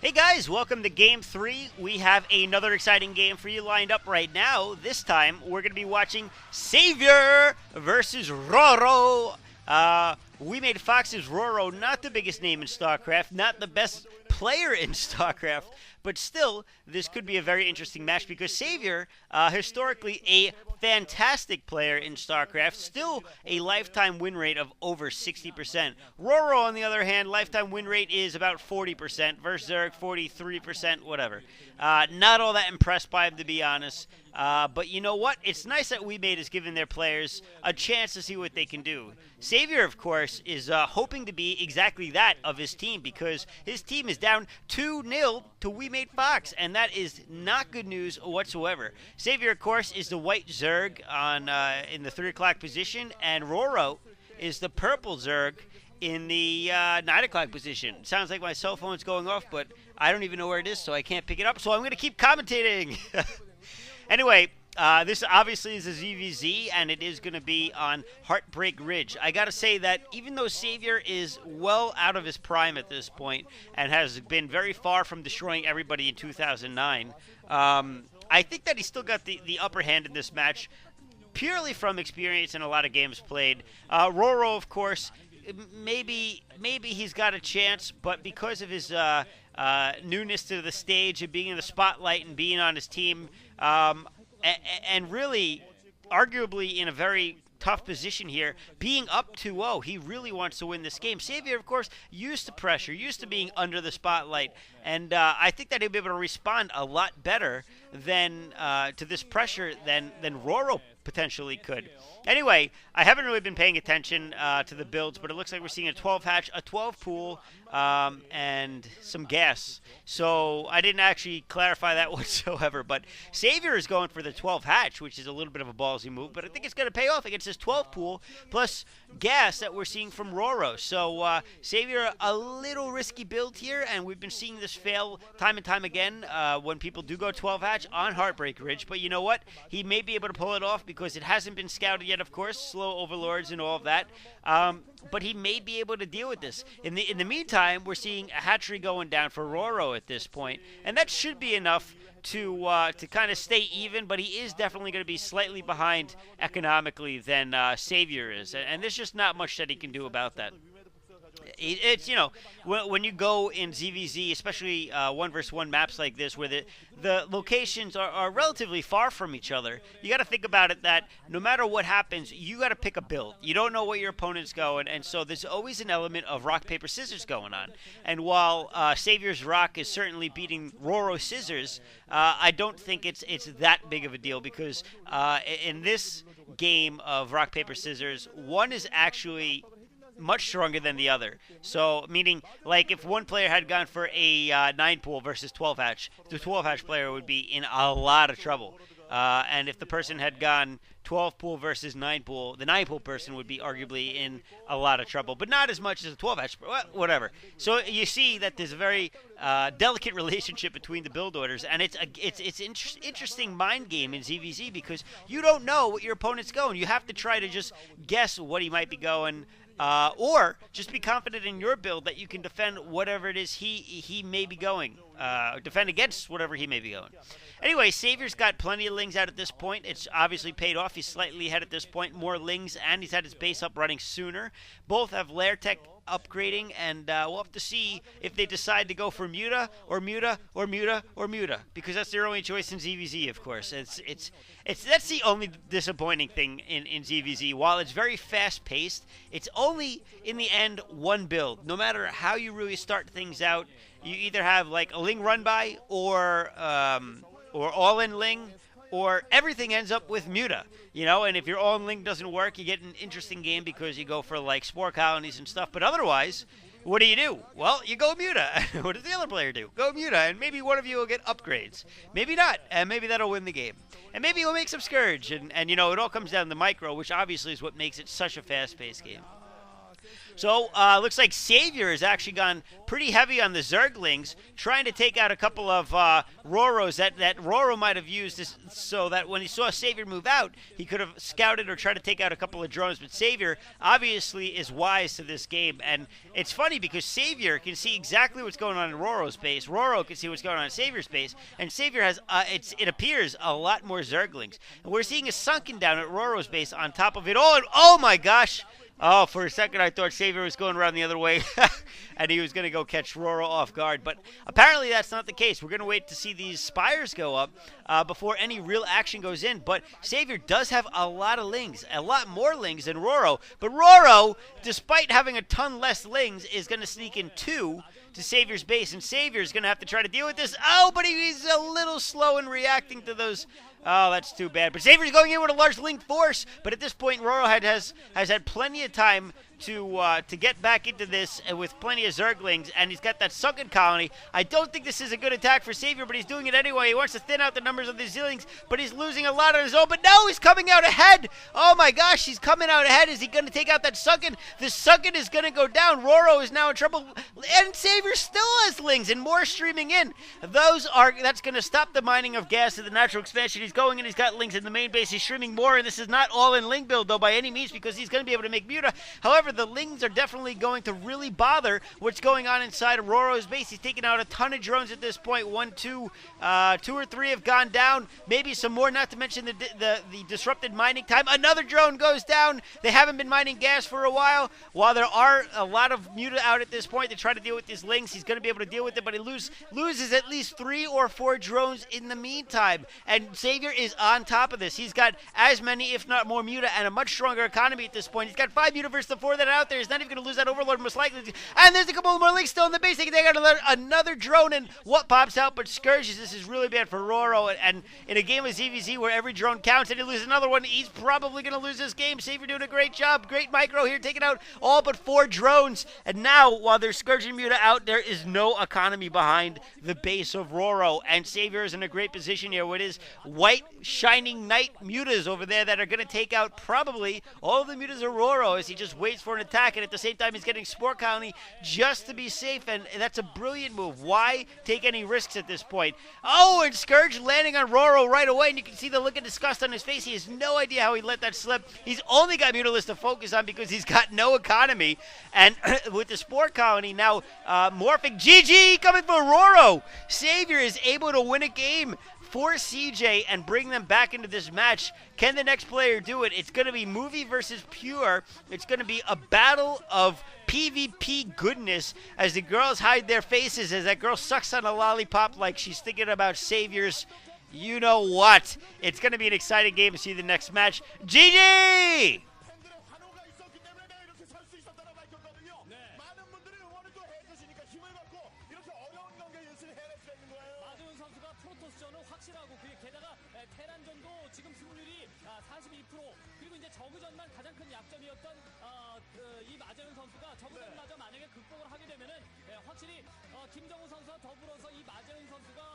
Hey guys, welcome to Game 3. We have another exciting game for you lined up right now. This time, we're going to be watching Savior versus RoRo. WeMade Fox's RoRo, not the biggest name in StarCraft, not the best player in StarCraft, but still, this could be a very interesting match because Savior, historically a fantastic player in StarCraft, still a lifetime win rate of over 60%. RoRo, on the other hand, lifetime win rate is about 40%, versus Zerg 43%, whatever. Not all that impressed by him, to be honest. But you know what? It's nice that WeMade is giving their players a chance to see what they can do. Savior, of course, is hoping to be exactly that of his team because his team is down 2-0 to WeMade Fox, and that is not good news whatsoever. Savior, of course, is the white Zerg on in the 3 o'clock position, and RoRo is the purple Zerg in the 9 o'clock position. Sounds like my cell phone's going off, but I don't even know where it is, so I can't pick it up, so I'm going to keep commentating. Anyway, this obviously is a ZVZ, and it is going to be on Heartbreak Ridge. I got to say that even though Savior is well out of his prime at this point and has been very far from destroying everybody in 2009, I think that he's still got the upper hand in this match purely from experience in a lot of games played. RoRo, of course, maybe he's got a chance, but because of his newness to the stage and being in the spotlight and being on his team, and really, arguably in a very tough position here, being up 2-0, he really wants to win this game. Savior, of course, used to pressure, used to being under the spotlight, and I think that he'll be able to respond a lot better than to this pressure than RoRo potentially could. Anyway, I haven't really been paying attention to the builds, but it looks like we're seeing a 12 hatch, a 12 pool, and some gas. So I didn't actually clarify that whatsoever, but Savior is going for the 12 hatch, which is a little bit of a ballsy move, but I think it's going to pay off against this 12 pool plus gas that we're seeing from RoRo. So Savior, a little risky build here, and we've been seeing this fail time and time again when people do go 12 hatch on Heartbreak Ridge, but you know what? He may be able to pull it off because it hasn't been scouted yet, of course, slow overlords and all of that. But he may be able to deal with this. In the meantime, we're seeing a hatchery going down for RoRo at this point, and that should be enough to kind of stay even, but he is definitely going to be slightly behind economically than Savior is, and there's just not much that he can do about that. It's, you know, when you go in ZVZ, especially 1v1 maps like this, where the locations are relatively far from each other, you got to think about it that no matter what happens, you got to pick a build. You don't know what your opponent's going, and so there's always an element of rock, paper, scissors going on. And while Savior's rock is certainly beating RoRo scissors, I don't think it's that big of a deal because in this game of rock, paper, scissors, one is actually much stronger than the other. So, meaning, like, if one player had gone for a 9 pool versus 12 hatch, the 12 hatch player would be in a lot of trouble. And if the person had gone 12 pool versus 9 pool, the 9 pool person would be arguably in a lot of trouble, but not as much as a 12 hatch, whatever. So you see that there's a very delicate relationship between the build orders, and it's interesting mind game in ZVZ because you don't know what your opponent's going. You have to try to just guess what he might be going. Or just be confident in your build that you can defend whatever it is he may be going. Defend against whatever he may be going. Anyway, Savior's got plenty of lings out at this point. It's obviously paid off. He's slightly ahead at this point. More lings, and he's had his base up running sooner. Both have lair tech upgrading, and we'll have to see if they decide to go for Muta or Muta or Muta or Muta, because that's their only choice in ZVZ, of course. That's the only disappointing thing in ZVZ. While it's very fast-paced, it's only, in the end, one build. No matter how you really start things out, you either have like a Ling run-by or all-in Ling, or everything ends up with Muta, you know, and if your all-in Ling doesn't work, you get an interesting game because you go for, like, spore colonies and stuff, but otherwise, what do? Well, you go Muta. What does the other player do? Go Muta, and maybe one of you will get upgrades. Maybe not, and maybe that'll win the game. And maybe you'll make some Scourge, and you know, it all comes down to micro, which obviously is what makes it such a fast-paced game. So looks like Savior has actually gone pretty heavy on the Zerglings, trying to take out a couple of RoRos that RoRo might have used this, so that when he saw Savior move out, he could have scouted or tried to take out a couple of drones. But Savior obviously is wise to this game. And it's funny because Savior can see exactly what's going on in RoRo's base. RoRo can see what's going on in Savior's base. And Savior has, it appears, a lot more Zerglings. And we're seeing a sunken down at RoRo's base on top of it all. And oh my gosh! Oh, for a second I thought Savior was going around the other way and he was going to go catch RoRo off guard. But apparently that's not the case. We're going to wait to see these spires go up before any real action goes in. But Savior does have a lot of lings, a lot more lings than RoRo. But RoRo, despite having a ton less lings, is going to sneak in 2 to Savior's base. And Savior's going to have to try to deal with this. Oh, but he's a little slow in reacting to those. Oh, that's too bad. But Savior's going in with a large linked force. But at this point, RoRo has had plenty of time to get back into this with plenty of Zerglings, and he's got that sunken colony. I don't think this is a good attack for Savior, but he's doing it anyway. He wants to thin out the numbers of the Zillings, but he's losing a lot on his own. But no, he's coming out ahead. Oh my gosh, he's coming out ahead. Is he going to take out that sunken? The sunken is going to go down. RoRo is now in trouble, and Savior still has lings and more streaming in. That's going to stop the mining of gas at the natural expansion. He's going and he's got lings in the main base. He's streaming more, and this is not all in ling build though by any means, because he's going to be able to make Muta. However, the lings are definitely going to really bother what's going on inside of RoRo's base. He's taking out a ton of drones at this point. 1, 2, 2 or 3 have gone down. Maybe some more, not to mention the disrupted mining time. Another drone goes down. They haven't been mining gas for a while. While there are a lot of Muta out at this point to try to deal with these lings, he's going to be able to deal with it, but he loses at least 3 or 4 drones in the meantime. And Savior is on top of this. He's got as many, if not more, Muta and a much stronger economy at this point. He's got 5 Muta versus the 4 that are out there. He's not even going to lose that Overlord, most likely. And there's a couple more links still in the base. They can take out another drone, and what pops out but Scourges. This is really bad for RoRo. And in a game of ZVZ where every drone counts and he loses another one, he's probably going to lose this game. Savior doing a great job. Great micro here, taking out all but 4 drones. And now, while there's Scourge and Muta out, there is no economy behind the base of RoRo. And Savior is in a great position here with his white, shining knight Mutas over there that are going to take out probably all of the Mutas of RoRo as he just waits for an attack. And at the same time, he's getting Spore Colony just to be safe, and that's a brilliant move. Why take any risks at this point? Oh, and Scourge landing on RoRo right away, and you can see the look of disgust on his face. He has no idea how he let that slip. He's only got Mutalis to focus on because he's got no economy, and with the Spore Colony now morphing, GG coming for RoRo. Savior is able to win a game for CJ and bring them back into this match. Can the next player do it? It's going to be Movie versus Pure. It's going to be a battle of PvP goodness as the girls hide their faces as that girl sucks on a lollipop like she's thinking about Savior's you know what. It's going to be an exciting game to see the next match. GG! 그리고 이제 저그전만 가장 큰 약점이었던 이 마재훈 선수가 저그전마저 만약에 극복을 하게 되면은 확실히 김정우 선수와 더불어서 이 마재훈 선수가